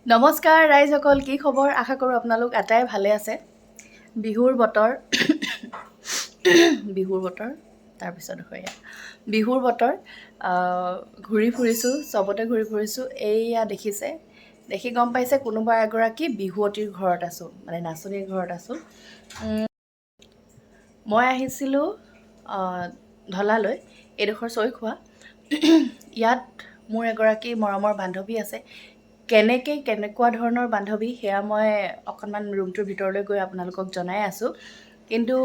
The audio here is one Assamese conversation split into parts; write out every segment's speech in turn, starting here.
নমস্কাৰ ৰাইজসকল, কি খবৰ? আশা কৰোঁ আপোনালোক আটাই ভালে আছে। বিহুৰ বতৰ তাৰপিছত বিহুৰ বতৰ ঘূৰি ফুৰিছোঁ, চবতে ঘূৰি ফুৰিছোঁ। এইয়া দেখিছে, দেখি গম পাইছে কোনোবা এগৰাকী বিহুৱতীৰ ঘৰত আছোঁ, মানে নাচনীৰ ঘৰত আছোঁ। মই আহিছিলোঁ ঢলালৈ, এইডোখৰ চৈখোৱা। ইয়াত মোৰ এগৰাকী মৰমৰ বান্ধৱী আছে। কেনেকুৱা ধৰণৰ বান্ধৱী সেয়া মই অকণমান ৰুমটোৰ ভিতৰলৈ গৈ আপোনালোকক জনাই আছোঁ। কিন্তু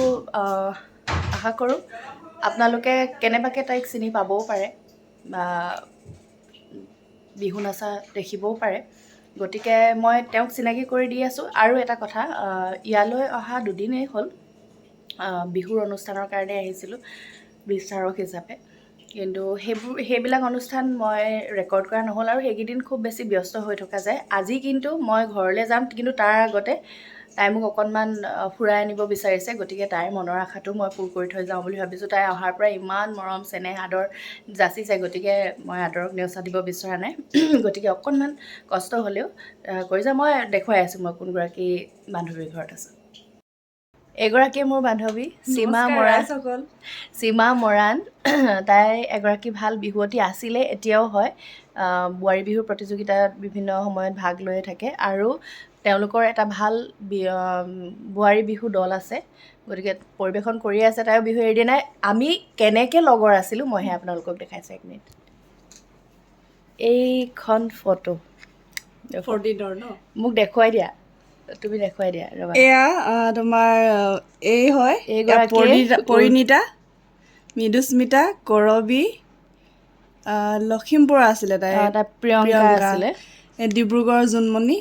আশা কৰোঁ আপোনালোকে কেনেবাকৈ তাইক চিনি পাবও পাৰে বা বিহু নাচা দেখিবও পাৰে। গতিকে মই তেওঁক চিনাকি কৰি দি আছোঁ। আৰু এটা কথা, ইয়ালৈ অহা দুদিনেই হ'ল। বিহুৰ অনুষ্ঠানৰ কাৰণে আহিছিলোঁ বিচাৰক হিচাপে, কিন্তু সেইবিলাক অনুষ্ঠান মই ৰেকৰ্ড কৰা নহ'ল আৰু সেইকেইদিন খুব বেছি ব্যস্ত হৈ থকা যায়। আজি কিন্তু মই ঘৰলৈ যাম, কিন্তু তাৰ আগতে তাই মোক অকণমান ফুৰাই আনিব বিচাৰিছে। গতিকে তাইৰ মনৰ আশাটো মই পূৰ কৰি থৈ যাওঁ বুলি ভাবিছোঁ। তাই অহাৰ পৰা ইমান মৰম চেনেহ আদৰ যাচিছে, গতিকে মই আদৰক নেওচা দিব বিচৰা নাই। গতিকে অকণমান কষ্ট হ'লেও কৰি যাওঁ। মই দেখুৱাই আছোঁ মই কোনগৰাকী বান্ধৱীৰ ঘৰত আছোঁ। এগৰাকী মোৰ বান্ধৱী সীমা মৰাণ। তাই এগৰাকী ভাল বিহুৱতী আছিলে, এতিয়াও হয়। বোৱাৰী বিহুৰ প্ৰতিযোগিতাত বিভিন্ন সময়ত ভাগ লৈ থাকে আৰু তেওঁলোকৰ এটা ভাল বোৱাৰী বিহু দল আছে। গতিকে পৰিৱেশন কৰি আছে, তাইও বিহু এৰি দিয়া নাই। আমি কেনেকৈ লগৰ আছিলোঁ মইহে আপোনালোকক দেখাইছোঁ। এক মিনিট, এইখন ফটো মোক দেখুৱাই দিয়া, তুমি দেখুৱাই দিয়া। ৰ'বা, এয়া তোমাৰ এই হয় পৰিণীতা, মৃদুস্মিতা, কৰবী, লখিমপুৰ আছিলে তাই প্ৰিয়ংকা আছিলে, ডিব্ৰুগড়ৰ জোনমণি,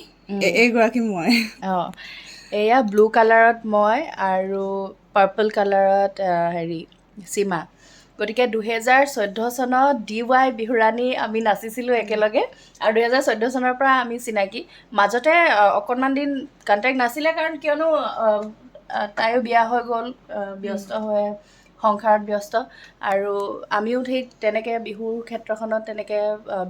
এইগৰাকী মই। এয়া ব্লু কালাৰত মই আৰু পাৰ্পল কালাৰত সীমা। গতিকে 2014 চনত DY বিহুৰাণী আমি নাচিছিলোঁ একেলগে, আৰু 2014 চনৰ পৰা আমি চিনাকি। মাজতে অকণমান দিন কণ্টেক্ট নাছিলে, কাৰণ কিয়নো তাইও বিয়া হৈ গ'ল, ব্যস্ত হৈ সংসাৰত ব্যস্ত, আৰু আমিও ঠিক তেনেকৈ বিহুৰ ক্ষেত্ৰখনত তেনেকৈ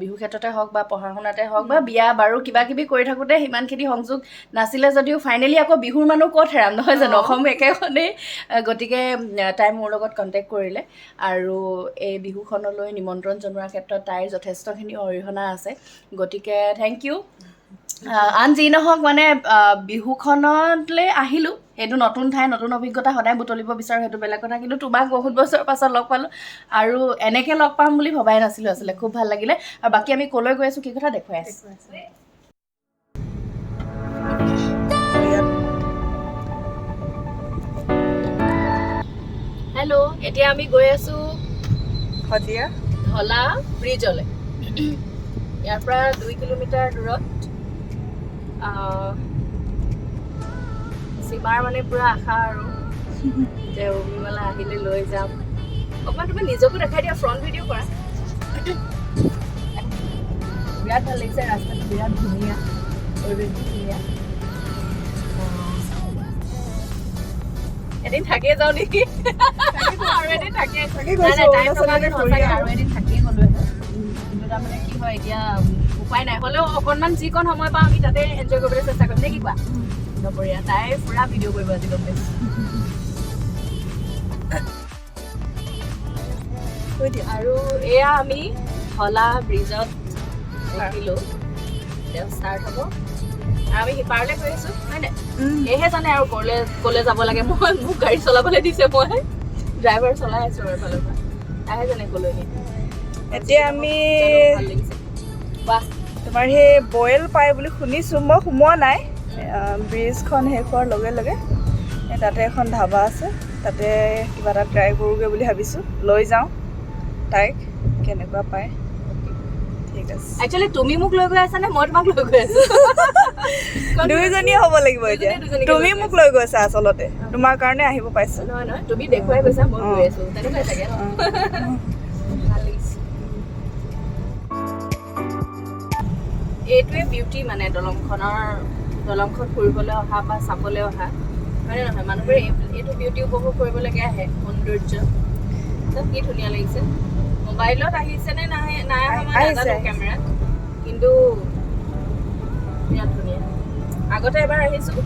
বিহু ক্ষেত্ৰতে হওক বা পঢ়া শুনাতে হওক বা বিয়া বাৰু কিবা কিবি কৰি থাকোঁতে সিমানখিনি সংযোগ নাছিলে যদিও ফাইনেলি আকৌ বিহুৰ মানুহ ক'ত হেৰাম, নহয় জানো? অসম একেখনেই। গতিকে তাই মোৰ লগত কণ্টেক্ট কৰিলে, আৰু এই বিহুখনলৈ নিমন্ত্ৰণ জনোৱাৰ ক্ষেত্ৰত তাইৰ যথেষ্টখিনি অৰিহণা আছে। গতিকে থেংক ইউ। আন যি নহওক, মানে বিহুখনলৈ আহিলোঁ, সেইটো নতুন ঠাই, নতুন অভিজ্ঞতা সদায় বুটলিব বিচাৰোঁ, সেইটো বেলেগ কথা। কিন্তু তোমাক বহুত বছৰৰ পাছত লগ পালোঁ, আৰু এনেকৈ লগ পাম বুলি ভবাই নাছিলোঁ আচলতে। খুব ভাল লাগিলে। আৰু বাকী আমি ক'লৈ গৈ আছোঁ, কি কথা দেখুৱাই আছোঁ। হেল্ল', এতিয়া আমি গৈ আছোঁ ঢলা ব্ৰিজলৈ। ইয়াৰ পৰা 2 কিলোমিটাৰ দূৰত। সীমাৰ মানে পুৰা আশা আৰু যে উৰ্মিমালা আহিলে লৈ যাম। অকণমান তুমি নিজকো দেখাই দিয়া, ফ্ৰণ্ট ভিডিঅ' কৰা। বিৰাট ভাল লাগিছে, ৰাস্তাটো বিৰাট ধুনীয়া, পৰিৱেশটো ধুনীয়া। এদিন থাকিয়ে যাওঁ নেকি? আৰু এদিন থাকিয়ে আৰু এদিন থাকিয়ে গ'লো। কিন্তু তাৰমানে কি হয়, এতিয়া উপায় নাই, হ'লেও অকণমান যিকণ সময় পাওঁ আমি তাতে এনজয় কৰিবলৈ চেষ্টা কৰিম নে কি কোৱা? নপৰীয়া তাই পুৰা ভিডিঅ' কৰিব আজি, গম পাইছোঁ। আৰু এয়া আমি ঢলা ব্ৰিজত উঠিলোঁ, এতিয়া ষ্টাৰ্ট হ'ব, আৰু আমি সিপাৰলৈ গৈ আছোঁ, হয়নে? এহে জানে আৰু ক'লৈ যাব লাগে। মোক গাড়ী চলাবলৈ দিছে, মই ড্ৰাইভাৰ চলাই আছোঁ আৰু এফালৰ পৰা, তাইহে জানে ক'লৈ নিয়ে। এতিয়া আমি ভাল লাগিছে। বাহ, তোমাৰ সেই বইল পাই বুলি শুনিছোঁ, মই সোমোৱা নাই। ব্ৰিজখন শেষ হোৱাৰ লগে লগে তাতে এখন ধাবা আছে, তাতে কিবা এটা ট্ৰাই কৰোঁগৈ বুলি ভাবিছোঁ। লৈ যাওঁ তাইক, কেনেকুৱা পায়। ঠিক আছে। একচুৱেলি তুমি মোক লৈ গৈ আছা নে মই তোমাক লৈ গৈ আছোঁ? দুয়োজনীয়ে হ'ব লাগিব এতিয়া। তুমি মোক লৈ গৈছা, আচলতে তোমাৰ কাৰণে আহিব পাইছোঁ। নহয়, তুমি দেখুৱাই গৈছা, মই গৈ আছোঁ, তেনেকুৱাই চাগে। ভাল লাগিছে। এইটোৱে বিউটি, মানে দলংখন ফুৰিবলৈ অহা বা চাবলৈ অহা, হয়নে নহয়? মানুহবোৰে এইটো বিউটি উপভোগ কৰিবলৈকে আহে, সৌন্দৰ্য। কি ধুনীয়া লাগিছে। মোবাইলত আহিছে নে নাই অহা মই নাজানো, কেমেৰাত, কিন্তু বিৰাট আগতে এবাৰ আহিছোঁ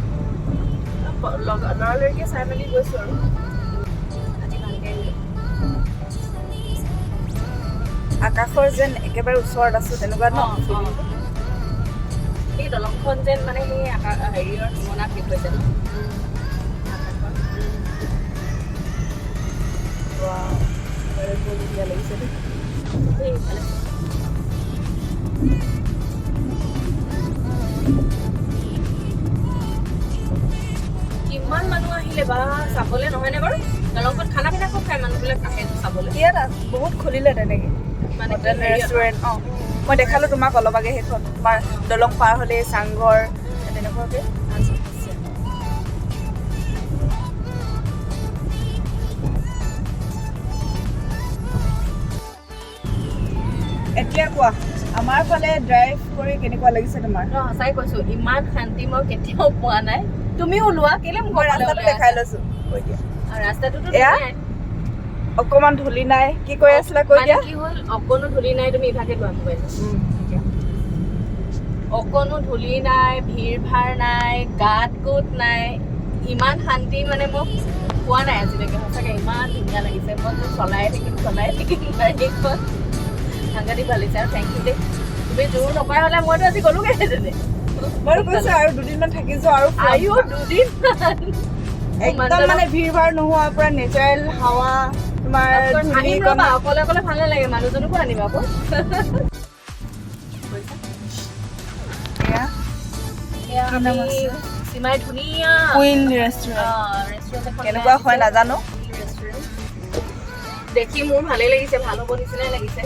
লৰালৰিকে চাই মেলি গৈছোঁ আৰু আজি ভালকৈ আহিলোঁ। আকাশৰ যেন একেবাৰে ওচৰত আছো তেনেকুৱা ন সেই দলংখন যেন মানে সেই হেৰিয়ৰ সীমনাত শেষ হৈছে ন আকাশৰ। বৰ ধুনীয়া লাগিছে দেই। সেইফালে কিমান মানুহ আহিলে বা চাবলৈ নহয়নে বাৰু? দলংখন খানা পিনা খুব খাই মানুহবিলাক আহে চাবলৈ। ইয়াত বহুত খুলিলে তেনেকে মানে হোটেল ৰেষ্টুৰেণ্ট। মই দেখালোঁ তোমাক অলপ আগে সেইখন তোমাৰ দলং পাৰ হ'লে চাংঘৰ তেনেকুৱাকৈ। এতিয়া কোৱা আমাৰ ফালে ড্ৰাইভ কৰি কেনেকুৱা লাগিছে তোমাৰ? সঁচাই কৈছোঁ ইমান শান্তি মই কেতিয়াও পোৱা নাই। তুমিও ওলোৱা কেলে মোক ৰাস্তাটো দেখাই লৈছোঁ কৈ দিয়া। ৰাস্তাটোতো এয়া অকণমান ধূলি নাই কি কৈ আছিলা কৈ দিয়া। কি হ'ল অকণো ধূলি নাই তুমি ইভাগে লোৱা মোবাইল। অকণো ধূলি নাই ভিৰ ভাৰ নাই গাত গোট নাই ইমান শান্তি মানে মোক পোৱা নাই আজিলৈকে। সঁচাকৈ ইমান ধুনীয়া লাগিছে। মই যে চলাই থাকিম গাড়ীখন সাংঘাতিক ভাল লাগিছে। আৰু থেংক ইউ দেই তুমি জোৰ নকৰা হ'লে মইতো আজি গ'লোগৈহেঁতেনে। মইতো কৈছোঁ আৰু দুদিনমান থাকি যোৱা আৰু দুদিন একদম মানে ভিৰ ভাৰ নোহোৱা পুৰা নেচাৰেল হাৱা তোমাৰ আহিম ৰ'বা অকলে অকলে ভাল নালাগে মানুহজনকো আনিবা আকৌ। চিমাই ধুনীয়া কুইন ৰেষ্টুৰেণ্ট কেনেকুৱা হয় নাজানো। দেখি মোৰ ভালেই লাগিছে ভাল হ'ব নিচিনাই লাগিছে।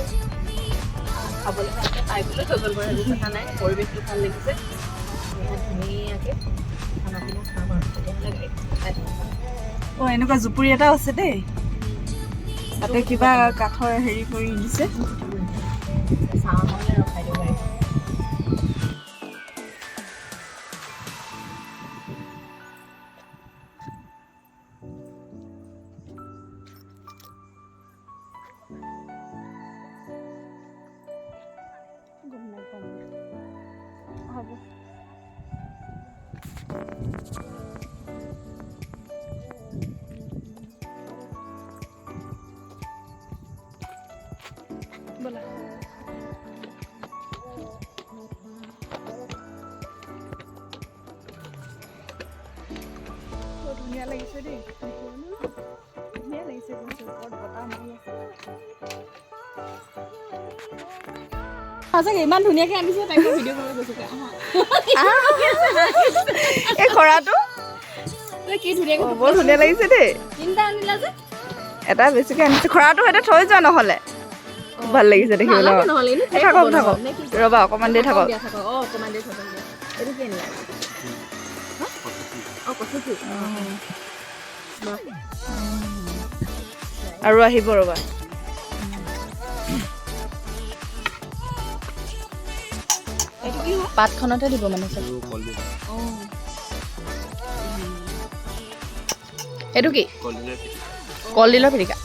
খাবলৈ ভালকৈ পাইবলৈ থৈ গ'ল বাৰু একো কথা নাই। পৰিৱেশটো ভাল লাগিছে ধুনীয়াকৈ খানা পিনা খাম আৰু তেতিয়াহ'লে এনেকুৱা জুপুৰি এটাও আছে দেই তাতে কিবা কাঠৰ হেৰি কৰি দিছে। চাহলৈ ৰখাই দিব পাৰিব। হ'ব ব'লা। বৰ ধুনীয়া লাগিছে দেই ধুনীয়া লাগিছে কৈছোঁ ওপৰত বতাহ মাৰি আছে। সঁচাকৈ ইমান ধুনীয়াকৈ আনিছে তাইক ভিডিঅ' কৰিব গৈছোঁ। এই খৰাটো কি ধুনীয়াকৈ বৰ ধুনীয়া লাগিছে দেই। তিনিটা আনিলা যে এটা বেছিকৈ আনিছে খৰাটো সিহঁতে থৈ যোৱা নহ'লে ভাল লাগিছে দেখিবলৈ। থাকক থাকক ৰ'বা অকণমান দেৰি থাকক। আৰু আহিব ৰ'বা। পাতখনতে দিব মানে এইটো কি কলডিলৰ পিটিকা।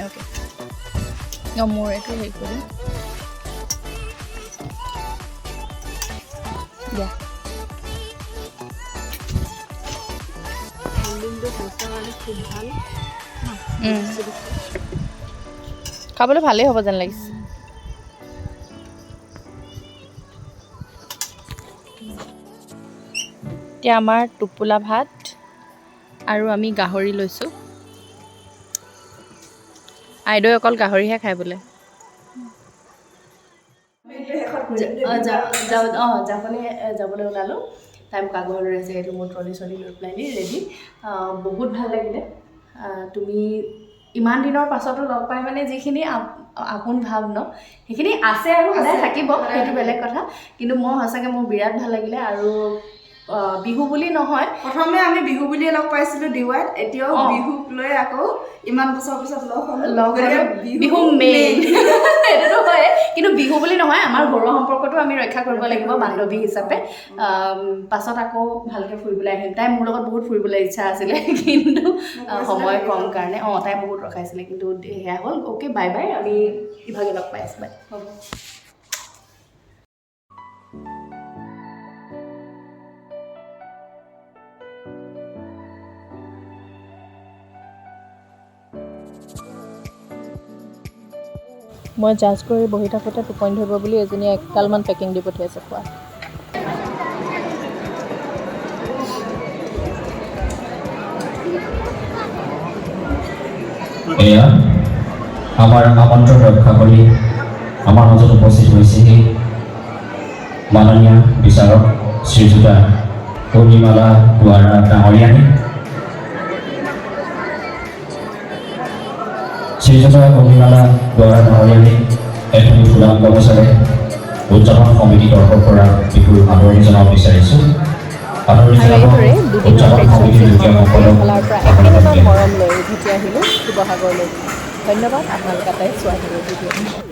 অ'কে মোৰ এইটো হেৰি কৰিম দিয়া। খাবলৈ ভালেই হ'ব যেন লাগিছে। এতিয়া আমাৰ টোপোলা ভাত আৰু আমি গাহৰি লৈছোঁ। আইদেউ অকল গাহৰিহে খাই বোলে। যাবলৈ ওলালোঁ। তাই মোক আগবঢ়াই লৈ আছে। এইটো মোৰ ট্ৰলি চলি লৈ পেলাই ৰেডি। বহুত ভাল লাগিলে। তুমি ইমান দিনৰ পাছতো লগ পাই মানে যিখিনি আপোন ভাৱ ন সেইখিনি আছে আৰু সদায় থাকিব সেইটো বেলেগ কথা। কিন্তু মই সঁচাকৈ মোৰ বিৰাট ভাল লাগিলে। আৰু বিহু বুলি নহয় প্ৰথমে আমি বিহু বুলিয়ে লগ পাইছিলোঁ ডিৱাইত এতিয়াও বিহুক লৈ আকৌ ইমান বছৰ পিছত লগ বিহু মেইন সেইটোতো হয়। কিন্তু বিহু বুলি নহয় আমাৰ ঘৰুৱা সম্পৰ্কটো আমি ৰক্ষা কৰিব লাগিব বান্ধৱী হিচাপে। পাছত আকৌ ভালকৈ ফুৰিবলৈ আহিম। তাই মোৰ লগত বহুত ফুৰিবলৈ ইচ্ছা আছিলে কিন্তু সময় কম কাৰণে তাই বহুত ৰখাইছিলে কিন্তু সেয়া হ'ল। Okay bye bye. আমি ইভাগে লগ পাই আছোঁ বাই হ'ব। মই জাজ কৰি বহি থাকোঁতে টোপনি ধৰিব বুলি এজনীয়ে একালমান পেকিং দি পঠিয়াইছে খোৱা। এয়া আমাৰ আমন্ত্ৰণ ৰক্ষা কৰি আমাৰ মাজত উপস্থিত হৈছেহি মাননীয় বিচাৰক শ্ৰীযুতা উৰ্মিমালা দুৱাৰা ডাঙৰীয়ানী। শ্ৰীযুতা উৰ্মিমালা দুৱাৰা ডাঙৰীয়ানী এথনী ফুলাম কৰ্মচাৰী উদযাপন সমিতি তৰফৰ পৰা বিহুৰ আদৰণি জনাব বিচাৰিছোঁ। আদৰণি জনাব উদযাপন সমিতিৰ লোকসকলক একেলগে মৰম লৈ উভতি আহিলোঁ শিৱসাগৰলৈ। ধন্যবাদ আপোনালোকে তাই চোৱা ভিডিঅ'।